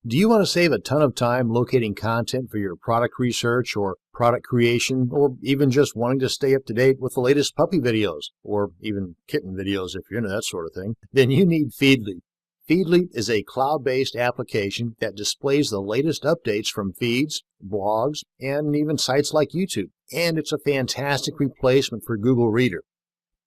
Do you want to save a ton of time locating content for your product research or product creation, or even just wanting to stay up to date with the latest puppy videos, or even kitten videos if you're into that sort of thing? Then you need Feedly. Feedly is a cloud-based application that displays the latest updates from feeds, blogs, and even sites like YouTube. And it's a fantastic replacement for Google Reader.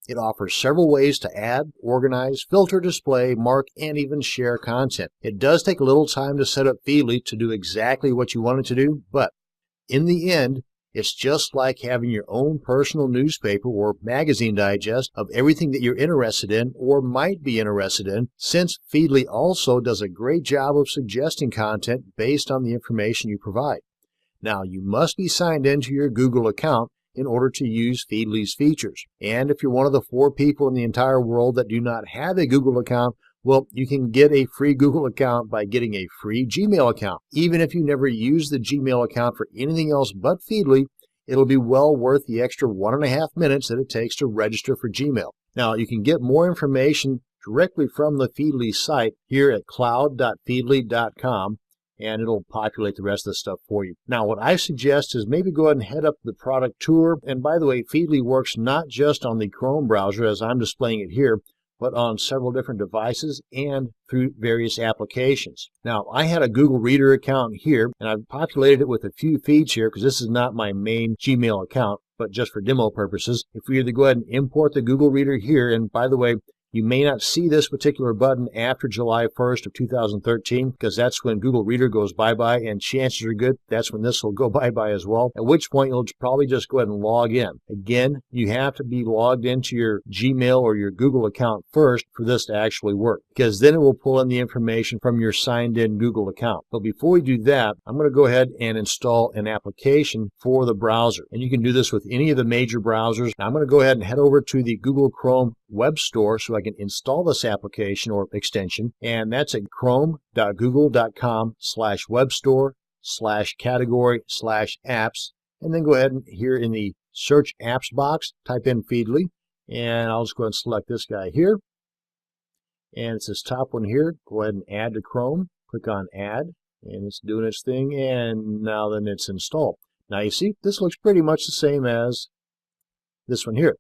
It offers several ways to add, organize, filter, display, mark, and even share content. It does take a little time to set up Feedly to do exactly what you want it to do, but in the end, it's just like having your own personal newspaper or magazine digest of everything that you're interested in or might be interested in, since Feedly also does a great job of suggesting content based on the information you provide. Now, you must be signed into your Google account in order to use Feedly's features. And if you're one of the 4 people in the entire world that do not have a Google account, well, you can get a free Google account by getting a free Gmail account. Even if you never use the Gmail account for anything else but Feedly, it'll be well worth the extra 1.5 minutes that it takes to register for Gmail. Now, you can get more information directly from the Feedly site here at cloud.feedly.com. and it'll populate the rest of the stuff for you. Now, what I suggest is maybe go ahead and head up the product tour. And by the way, Feedly works not just on the Chrome browser, as I'm displaying it here, but on several different devices and through various applications. Now, I had a Google Reader account here, and I've populated it with a few feeds here because this is not my main Gmail account, but just for demo purposes. If we either go ahead and import the Google Reader here, and by the way, you may not see this particular button after July 1st of 2013 because that's when Google Reader goes bye-bye, and chances are good that's when this will go bye-bye as well, at which point you'll probably just go ahead and log in. Again, you have to be logged into your Gmail or your Google account first for this to actually work, because then it will pull in the information from your signed-in Google account. But before we do that, I'm going to go ahead and install an application for the browser. And you can do this with any of the major browsers. Now, I'm going to go ahead and head over to the Google Chrome web store so I can install this application or extension, and that's at chrome.google.com/webstore/category/apps, and then go ahead and here in the search apps box type in Feedly, and I'll just go ahead and select this guy here, and it's this top one here. Go ahead and add to Chrome, click on add, and it's doing its thing, and now then it's installed. Now you see this looks pretty much the same as this one here.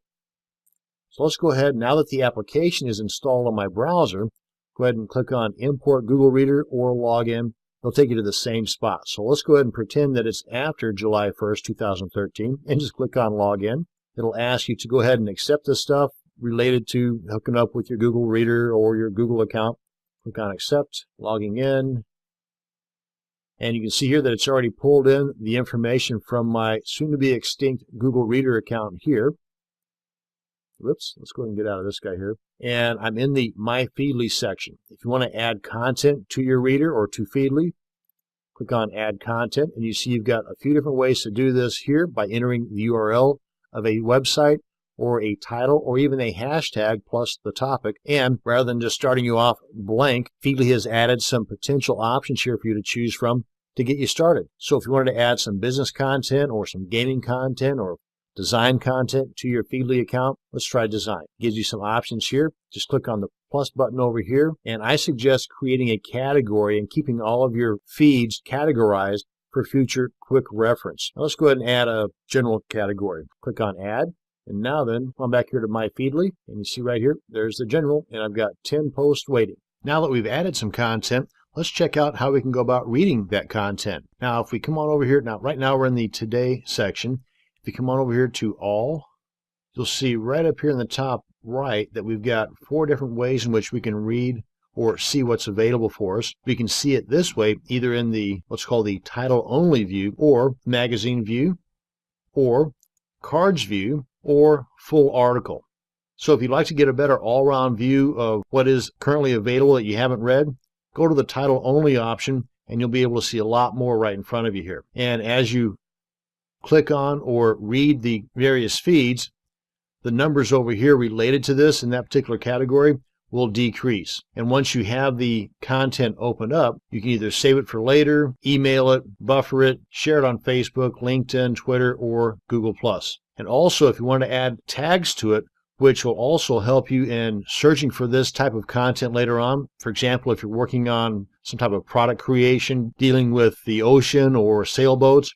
So let's go ahead, now that the application is installed on my browser, go ahead and click on Import Google Reader or Login. It'll take you to the same spot. So let's go ahead and pretend that it's after July 1st, 2013, and just click on Login. It'll ask you to go ahead and accept this stuff related to hooking up with your Google Reader or your Google account. Click on Accept, logging in, and you can see here that it's already pulled in the information from my soon-to-be extinct Google Reader account here. Whoops, let's go ahead and get out of this guy here. And I'm in the My Feedly section. If you want to add content to your reader or to Feedly, click on Add Content, and you see you've got a few different ways to do this here by entering the URL of a website or a title or even a hashtag plus the topic. And rather than just starting you off blank, Feedly has added some potential options here for you to choose from to get you started. So if you wanted to add some business content or some gaming content or design content to your Feedly account, let's try design. It gives you some options here. Just click on the plus button over here, and I suggest creating a category and keeping all of your feeds categorized for future quick reference. Now let's go ahead and add a general category. Click on add, and now then come back here to My Feedly, and you see right here there's the general, and I've got 10 posts waiting. Now that we've added some content, let's check out how we can go about reading that content. Now if we come on over here, right now we're in the Today section. If you come on over here to All, you'll see right up here in the top right that we've got 4 different ways in which we can read or see what's available for us. We can see it this way, either in the what's called the title only view, or magazine view, or cards view, or full article. So if you'd like to get a better all-around view of what is currently available that you haven't read, go to the title only option and you'll be able to see a lot more right in front of you here. And as you click on or read the various feeds, the numbers over here related to this in that particular category will decrease. And once you have the content opened up, you can either save it for later, email it, buffer it, share it on Facebook, LinkedIn, Twitter, or Google+. And also, if you want to add tags to it, which will also help you in searching for this type of content later on. For example, if you're working on some type of product creation, dealing with the ocean or sailboats,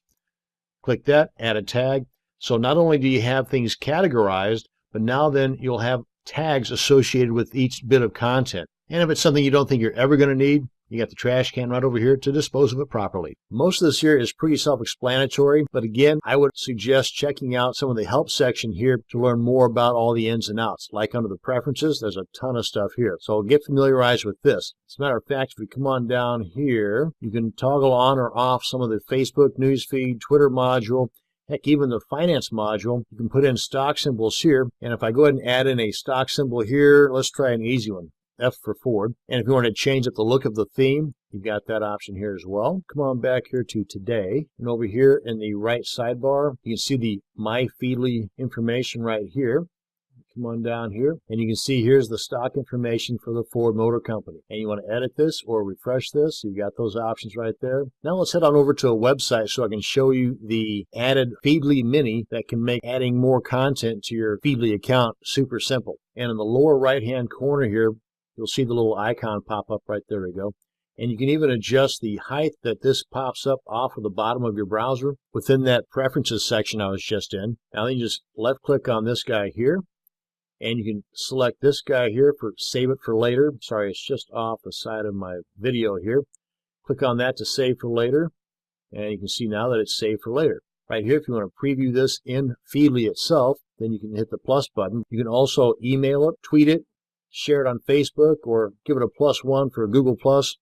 click that, add a tag. So not only do you have things categorized, but now then you'll have tags associated with each bit of content. And if it's something you don't think you're ever going to need, you got the trash can right over here to dispose of it properly. Most of this here is pretty self-explanatory, but again, I would suggest checking out some of the help section here to learn more about all the ins and outs. Like under the preferences, there's a ton of stuff here. So get familiarized with this. As a matter of fact, if we come on down here, you can toggle on or off some of the Facebook newsfeed, Twitter module, heck, even the finance module. You can put in stock symbols here. And if I go ahead and add in a stock symbol here, let's try an easy one. F for Ford. And if you want to change up the look of the theme, you've got that option here as well. Come on back here to today. And over here in the right sidebar, you can see the My Feedly information right here. Come on down here, and you can see here's the stock information for the Ford Motor Company. And you want to edit this or refresh this, you've got those options right there. Now let's head on over to a website so I can show you the added Feedly Mini that can make adding more content to your Feedly account super simple. And in the lower right-hand corner here, you'll see the little icon pop up right there. We go. And you can even adjust the height that this pops up off of the bottom of your browser within that preferences section I was just in. Now then you just left click on this guy here, and you can select this guy here for save it for later. Sorry, it's just off the side of my video here. Click on that to save for later, and you can see now that it's saved for later. Right here, if you want to preview this in Feedly itself, then you can hit the plus button. You can also email it, tweet it, share it on Facebook, or give it a +1 for Google+,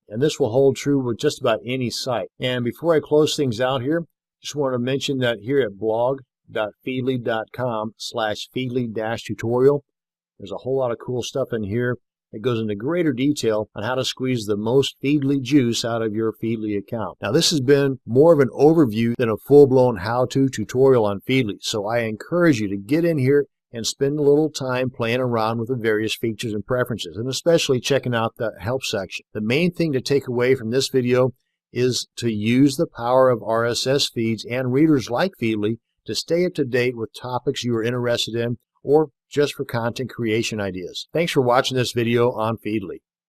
and this will hold true with just about any site. And before I close things out here, just want to mention that here at blog.feedly.com/feedly-tutorial, there's a whole lot of cool stuff in here that goes into greater detail on how to squeeze the most Feedly juice out of your Feedly account. Now, this has been more of an overview than a full-blown how-to tutorial on Feedly, so I encourage you to get in here and spend a little time playing around with the various features and preferences, and especially checking out the help section. The main thing to take away from this video is to use the power of RSS feeds and readers like Feedly to stay up to date with topics you are interested in, or just for content creation ideas. Thanks for watching this video on Feedly.